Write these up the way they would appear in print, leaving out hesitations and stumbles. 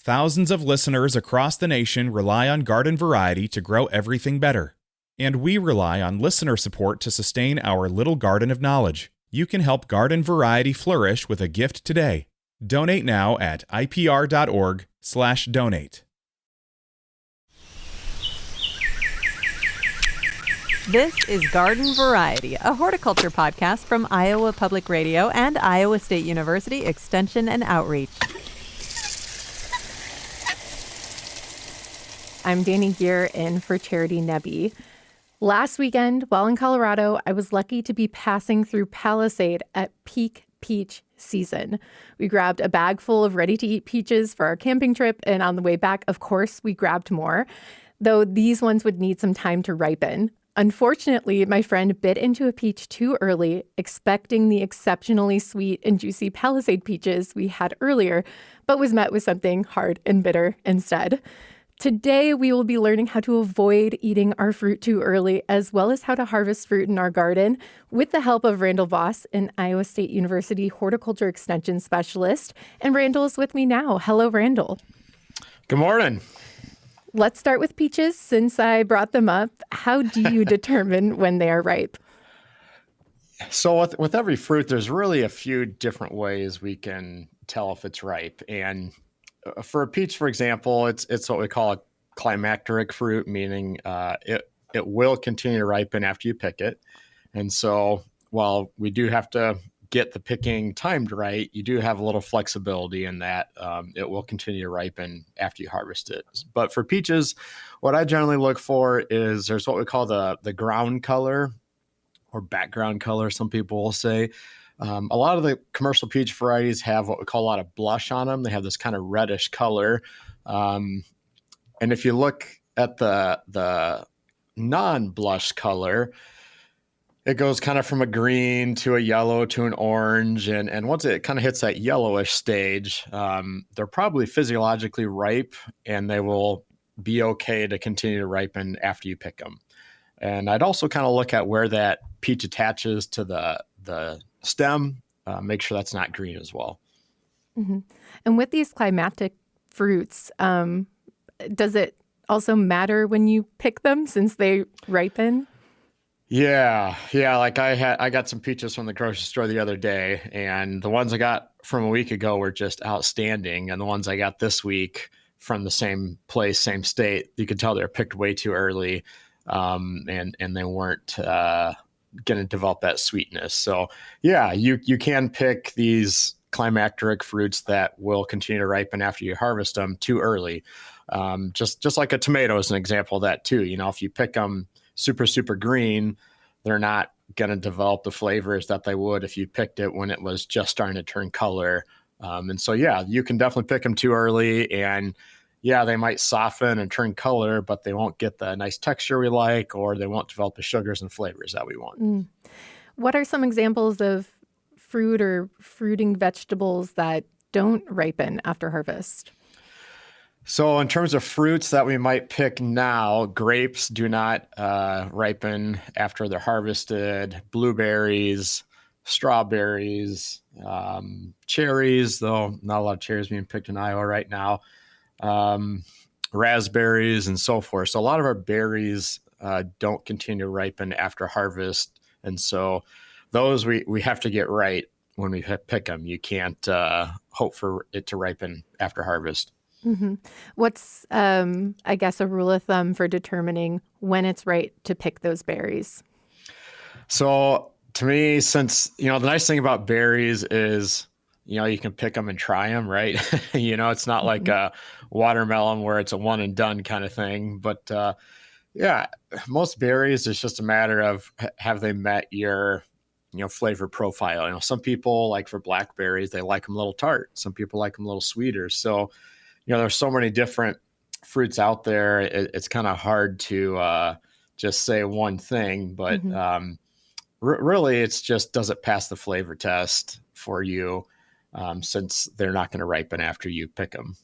Thousands of listeners across the nation rely on Garden Variety to grow everything better. And we rely on listener support to sustain our little garden of knowledge. You can help Garden Variety flourish with a gift today. Donate now at ipr.org/donate. This is Garden Variety, a horticulture podcast from Iowa Public Radio and Iowa State University Extension and Outreach. I'm Danny Gear in for Charity Nebby. Last weekend, while in Colorado, I was lucky to be passing through Palisade at peak peach season. We grabbed a bag full of ready-to-eat peaches for our camping trip, and on the way back, of course, we grabbed more, though these ones would need some time to ripen. Unfortunately, my friend bit into a peach too early, expecting the exceptionally sweet and juicy Palisade peaches we had earlier, but was met with something hard and bitter instead. Today, we will be learning how to avoid eating our fruit too early, as well as how to harvest fruit in our garden, with the help of Randall Voss, an Iowa State University horticulture extension specialist. And Randall is with me now. Hello, Randall. Good morning. Let's start with peaches, since I brought them up. How do you determine when they are ripe? So with every fruit, there's really a few different ways we can tell if it's ripe. And for a peach, for example, it's what we call a climacteric fruit, meaning it will continue to ripen after you pick it. And so while we do have to get the picking timed right, you do have a little flexibility in that it will continue to ripen after you harvest it. But for peaches, what I generally look for is there's what we call the ground color or background color, some people will say. A lot of the commercial peach varieties have what we call a lot of blush on them. They have this kind of reddish color. And if you look at the non-blush color, it goes kind of from a green to a yellow to an orange. And once it kind of hits that yellowish stage, they're probably physiologically ripe and they will be okay to continue to ripen after you pick them. And I'd also kind of look at where that peach attaches to the stem, make sure that's not green as well. Mm-hmm. And with these climatic fruits, does it also matter when you pick them since they ripen? Yeah. Like I got some peaches from the grocery store the other day, and the ones I got from a week ago were just outstanding. And the ones I got this week from the same place, same state, you could tell they're picked way too early, and they weren't going to develop that sweetness. So yeah, you can pick these climacteric fruits that will continue to ripen after you harvest them too early. Just like a tomato is an example of that too. You know, if you pick them super green, they're not going to develop the flavors that they would if you picked it when it was just starting to turn color. And so, yeah, you can definitely pick them too early, and yeah, they might soften and turn color, but they won't get the nice texture we like, or they won't develop the sugars and flavors that we want. What are some examples of fruit or fruiting vegetables that don't ripen after harvest? So in terms of fruits that we might pick now, grapes do not ripen after they're harvested. Blueberries, strawberries, cherries, though not a lot of cherries being picked in Iowa right now, raspberries and so forth. So a lot of our berries don't continue to ripen after harvest. And so those we have to get right when we pick them. You can't hope for it to ripen after harvest. Mm-hmm. What's, I guess, a rule of thumb for determining when it's right to pick those berries? So to me, since, the nice thing about berries is, you can pick them and try them, right? It's not like a watermelon where it's a one and done kind of thing. But yeah, most berries, it's just a matter of have they met your, flavor profile. Some people, like for blackberries, they like them a little tart. Some people like them a little sweeter. So, there's so many different fruits out there. It's kind of hard to just say one thing, but really it's just, does it pass the flavor test for you, since they're not going to ripen after you pick them?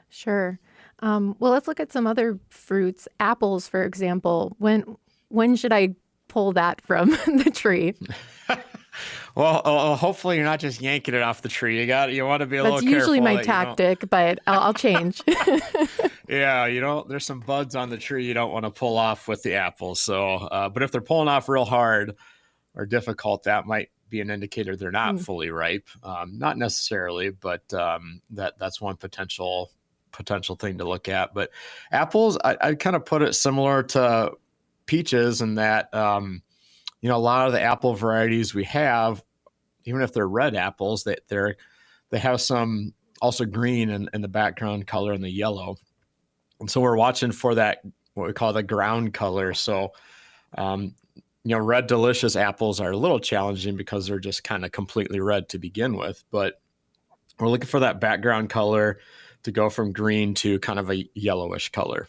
Sure. Well, let's look at some other fruits. Apples, for example. When should I pull that from the tree? Well, hopefully you're not just yanking it off the tree. You want to be a little That's careful. usually my that you don't- tactic, but I'll change. Yeah, there's some buds on the tree you don't want to pull off with the apples. So, but if they're pulling off real hard or difficult, that might be an indicator they're not fully ripe. Not necessarily, but that's one potential thing to look at. But apples, I kind of put it similar to peaches in that, a lot of the apple varieties we have, even if they're red apples, they have some also green in the background color and the yellow. And so we're watching for that, what we call the ground color. So, red delicious apples are a little challenging because they're just kind of completely red to begin with. But we're looking for that background color to go from green to kind of a yellowish color,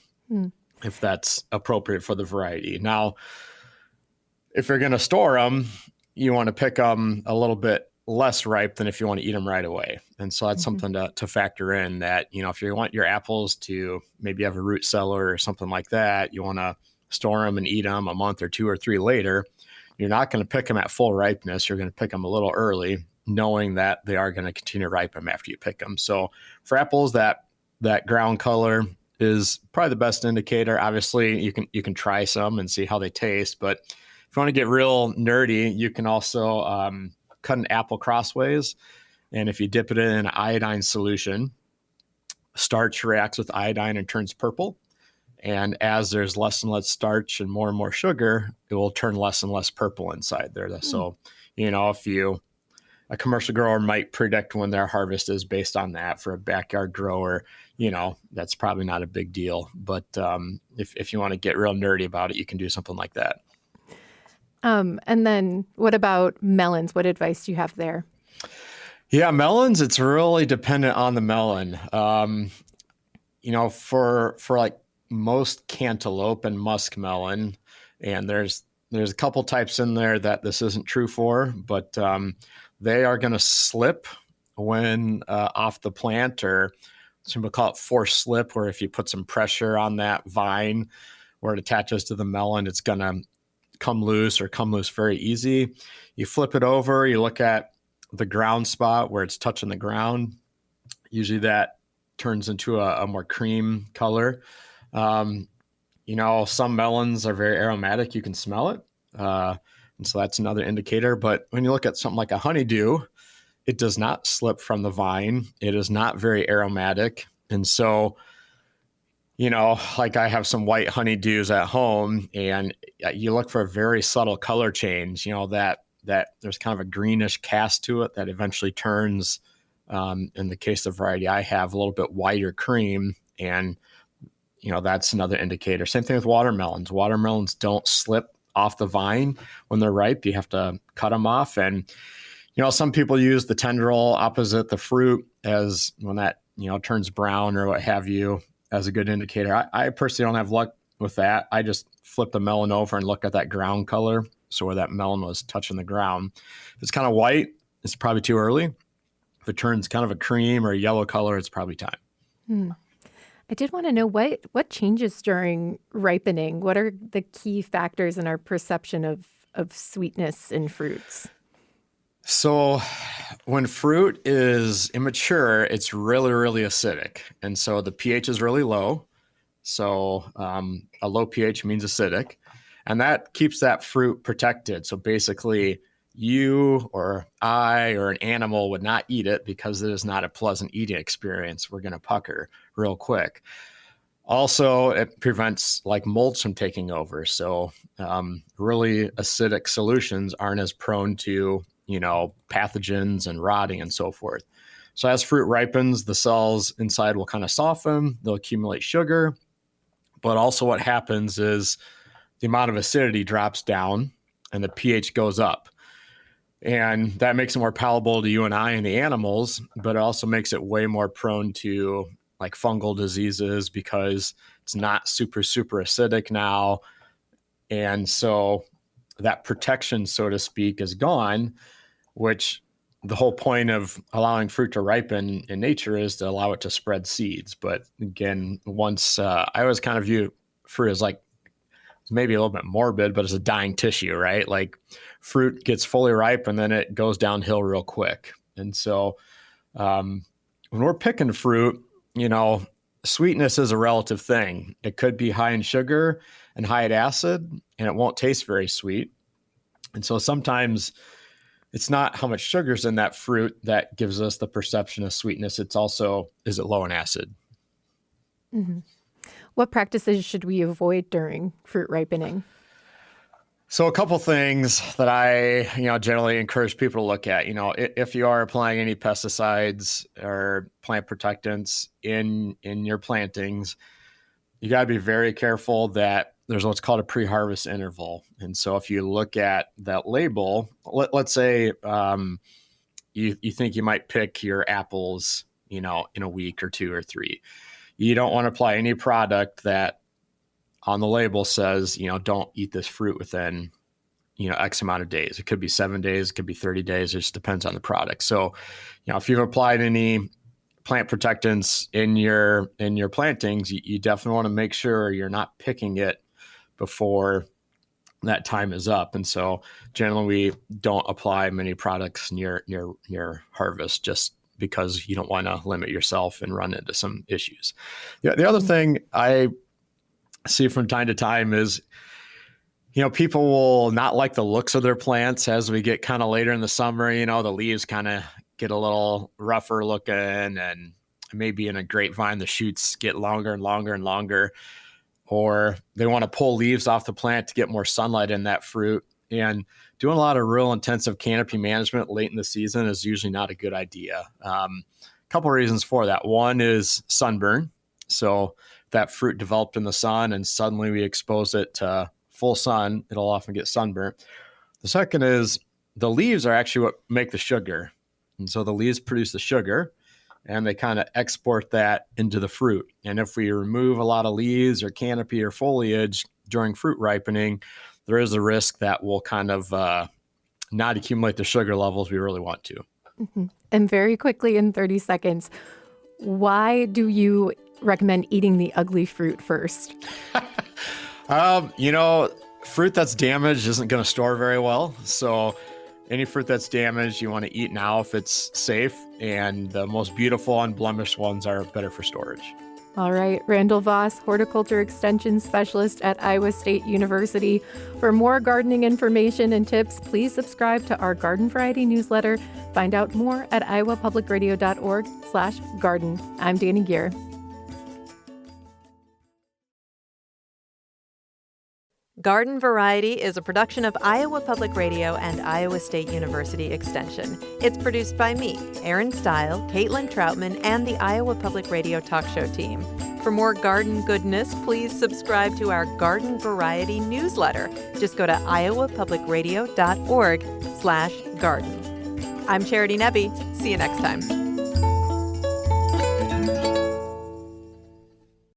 if that's appropriate for the variety. Now, if you're going to store them, you want to pick them a little bit less ripe than if you want to eat them right away. And so that's something to factor in, that, if you want your apples to maybe have a root cellar or something like that, you want to store them and eat them a month or 2 or 3 later. You're not going to pick them at full ripeness. You're going to pick them a little early, knowing that they are going to continue to ripen after you pick them. So for apples, that ground color is probably the best indicator. Obviously, you can try some and see how they taste, but if you want to get real nerdy, you can also cut an apple crossways. And if you dip it in an iodine solution, starch reacts with iodine and turns purple. And as there's less and less starch and more sugar, it will turn less and less purple inside there. So, if a commercial grower might predict when their harvest is based on that. For a backyard grower, that's probably not a big deal. But if you want to get real nerdy about it, you can do something like that. And then what about melons? What advice do you have there? Yeah, melons, it's really dependent on the melon. For like most cantaloupe and muskmelon, and there's a couple types in there that this isn't true for, but they are going to slip when off the plant, or some people call it forced slip, where if you put some pressure on that vine where it attaches to the melon, it's going to come loose very easy. You flip it over, you look at the ground spot where it's touching the ground. Usually that turns into a more cream color. Some melons are very aromatic. You can smell it. And so that's another indicator. But when you look at something like a honeydew, it does not slip from the vine. It is not very aromatic. And so, like I have some white honeydews at home, and you look for a very subtle color change, that there's kind of a greenish cast to it that eventually turns, in the case of the variety I have, a little bit whiter cream. And, that's another indicator. Same thing with watermelons. Watermelons don't slip off the vine when they're ripe. You have to cut them off. And, some people use the tendril opposite the fruit as when that, turns brown or what have you, as a good indicator. I personally don't have luck with that. I just flip the melon over and look at that ground color. So where that melon was touching the ground. If it's kind of white, it's probably too early. If it turns kind of a cream or a yellow color, it's probably time. I did want to know what changes during ripening. What are the key factors in our perception of sweetness in fruits? So when fruit is immature, it's really, really acidic. And so the pH is really low. So a low pH means acidic. And that keeps that fruit protected. So basically, you or I or an animal would not eat it because it is not a pleasant eating experience. We're going to pucker real quick. Also, it prevents like molds from taking over. So really acidic solutions aren't as prone to, pathogens and rotting and so forth. So as fruit ripens, the cells inside will kind of soften. They'll accumulate sugar. But also what happens is the amount of acidity drops down and the pH goes up. And that makes it more palatable to you and I and the animals, but it also makes it way more prone to like fungal diseases because it's not super, super acidic now. And so that protection, so to speak, is gone, which the whole point of allowing fruit to ripen in nature is to allow it to spread seeds. But again, once I always kind of view fruit as like maybe a little bit morbid, but it's a dying tissue, right? Like fruit gets fully ripe and then it goes downhill real quick. And so when we're picking fruit, sweetness is a relative thing. It could be high in sugar and high in acid, and it won't taste very sweet. And so sometimes it's not how much sugar's in that fruit that gives us the perception of sweetness. It's also, is it low in acid? Mm-hmm. What practices should we avoid during fruit ripening? So a couple things that I, generally encourage people to look at, if you are applying any pesticides or plant protectants in your plantings, you got to be very careful that there's what's called a pre-harvest interval. And so if you look at that label, let's say you think you might pick your apples, in a week or 2 or 3. You don't want to apply any product that on the label says, don't eat this fruit within, X amount of days. It could be 7 days, it could be 30 days. It just depends on the product. So, if you've applied any plant protectants in your plantings, you definitely want to make sure you're not picking it before that time is up. And so generally we don't apply many products near harvest just because you don't want to limit yourself and run into some issues. The other thing I see from time to time is, people will not like the looks of their plants as we get kind of later in the summer. The leaves kind of get a little rougher looking, and maybe in a grapevine, the shoots get longer and longer and longer, or they want to pull leaves off the plant to get more sunlight in that fruit. And doing a lot of real intensive canopy management late in the season is usually not a good idea. A couple of reasons for that. One is sunburn. So that fruit developed in the sun and suddenly we expose it to full sun, it'll often get sunburnt. The second is the leaves are actually what make the sugar. And so the leaves produce the sugar and they kind of export that into the fruit. And if we remove a lot of leaves or canopy or foliage during fruit ripening, there is a risk that we'll kind of not accumulate the sugar levels we really want to. Mm-hmm. And very quickly in 30 seconds, why do you recommend eating the ugly fruit first? Fruit that's damaged isn't going to store very well. So any fruit that's damaged, you want to eat now if it's safe. And the most beautiful, unblemished ones are better for storage. All right. Randall Voss, Horticulture Extension Specialist at Iowa State University. For more gardening information and tips, please subscribe to our Garden Variety newsletter. Find out more at iowapublicradio.org/garden. I'm Danny Gear. Garden Variety is a production of Iowa Public Radio and Iowa State University Extension. It's produced by me, Erin Stile, Caitlin Troutman, and the Iowa Public Radio talk show team. For more garden goodness, please subscribe to our Garden Variety newsletter. Just go to iowapublicradio.org/garden. I'm Charity Nebbe. See you next time.